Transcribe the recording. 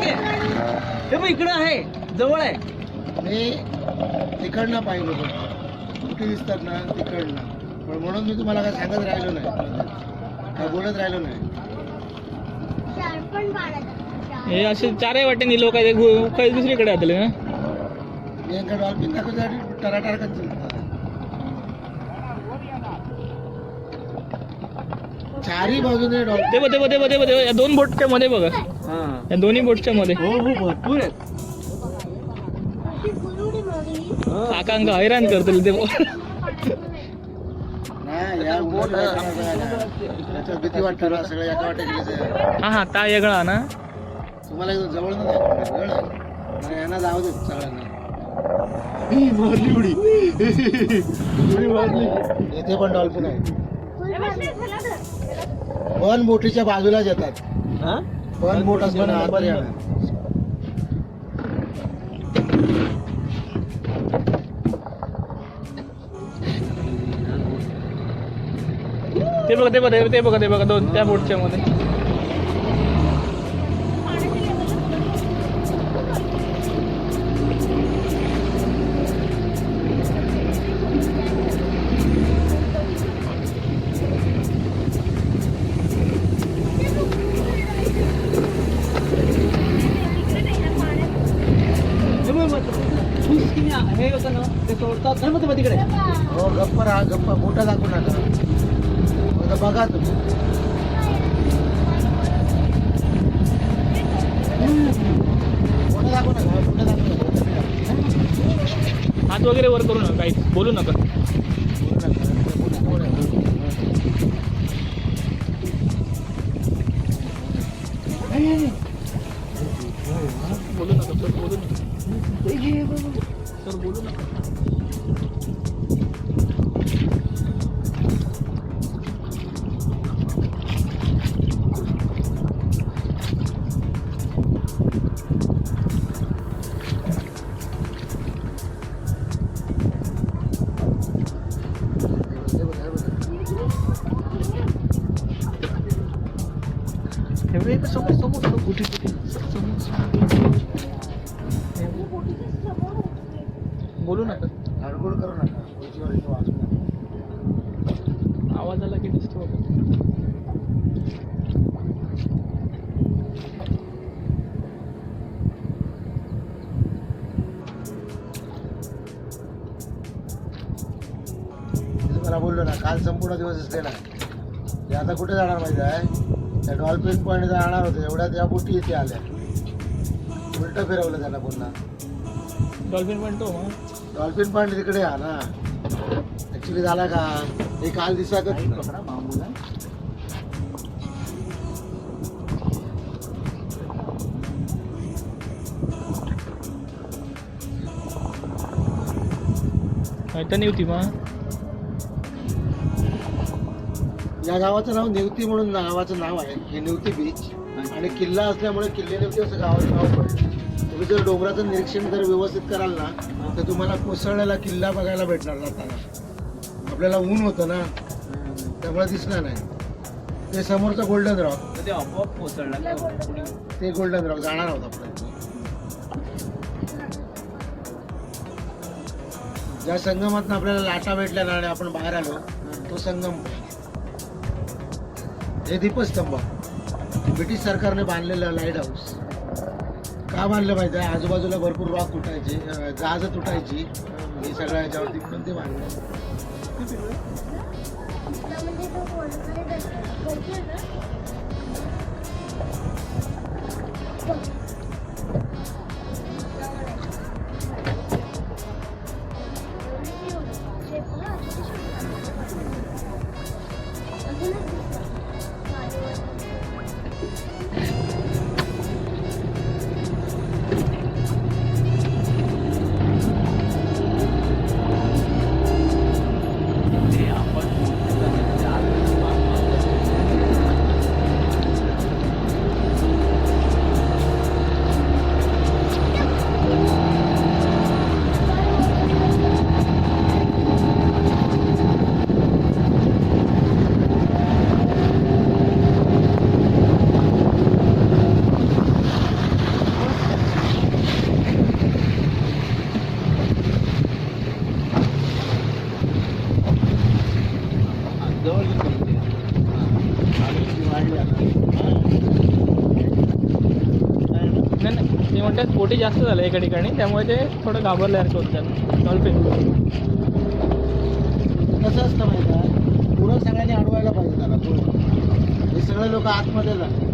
घे. हे बघ इकडं आहे, जवळ आहे. मी तिकडनं पाहिलं कुठे दिसतात ना तिकडनं, पण म्हणून मी तुम्हाला काय सांगत राहिलो नाही, काय बोलत राहिलो नाही. हे असे चारही वाटेने लोक आहेत, काही दुसरीकडे आले ना. मी एका डॉल्फिन दाखवण्यासाठी टराटार करतो. चारी बाजूने डॉल्फिन. ते बघ या दोन बोटच्या मध्ये बघा, या दोन्ही बोटच्या मध्ये. हो हो भरपूर आहेत. काकांका हैराण करतील ते. नाही या बोट त्याच्यात भीती वाटतं ना, सगळं एका वाटे गेले. हा ता वेगळा ना. तुम्हाला एकदम जवळ ना दाखवणार, यांना जाऊ दे सगळ्यांना. मारली उडी. इथे पण डॉल्फिन आहे, पण बोटीच्या बाजूलाच येतात. पण बोट असताना आतमध्ये येणार. ते बघा दोन त्या बोटच्या मध्ये. हे होतं ना ते सोडतात ना मग ते तिकडे. हो गप्पा राहा, गप्पा. बोटा दाखवू नका, बघा तुम्ही. बोटा दाखवू नका, बोटा दाखवू नका. हात वगैरे वर करू नका, काही बोलू नका. बोलू नका सर, बोलू नका सर, बोलू नका. बोलू नका, हडगोड करू नका. आवाज आला की डिस्टर्ब होतो. मला बोललो ना, काल संपूर्ण दिवस असते ना. ते आता कुठे जाणार माहिती आहे, त्या डॉल्फिन पॉईंट जाणार होते, एवढ्यात या बोटी इथे आल्या. उलट फिरवलं त्यांना पुन्हा. डॉल्फिन म्हणतो मग डॉल्फिन पॉईंट तिकडे हा ना. ऍक्च्युली झाला का, हे काल दिसाकच मामूला. माहिती होती मग. या गावाचं नाव नेवती म्हणून गावाचं नाव आहे. हे नेवती बीच, आणि किल्ला असल्यामुळे किल्ले नेवती असं गावाचं नाव पडलं. तुम्ही जर डोंगराचं निरीक्षण जर व्यवस्थित कराल ना, तर तुम्हाला कोसळलेला किल्ला बघायला भेटणार जाताना. आपल्याला ऊन होतं ना, त्यामुळे दिसणार नाही. ते समोरचं गोल्डन रॉक, ते आपोआप कोसळला. ते गोल्डन रॉक जाणार आहोत आपण. ज्या संगमातून आपल्याला लाटा भेटल्या ना आणि आपण बाहेर आलो, तो संगम. हे दीपस्तंभ ब्रिटिश सरकारने बांधलेलं लाईट हाऊस. का बांधलं माहिती आहे, आजूबाजूला भरपूर रॉक तुटायचे, जहाज तुटायची, हे सगळ्या याच्यावरती म्हणून ते बांधलं. ते म्हणतात बोटी जास्त झाल्या एका ठिकाणी, त्यामुळे ते थोडं घाबरल्यासारखं होतं त्यांना डॉल्फिन. कसं असतं माहिती आहे, पुढं सगळ्यांनी अडवायला पाहिजे त्याला पुढं. हे सगळे लोक आतमध्ये जातात.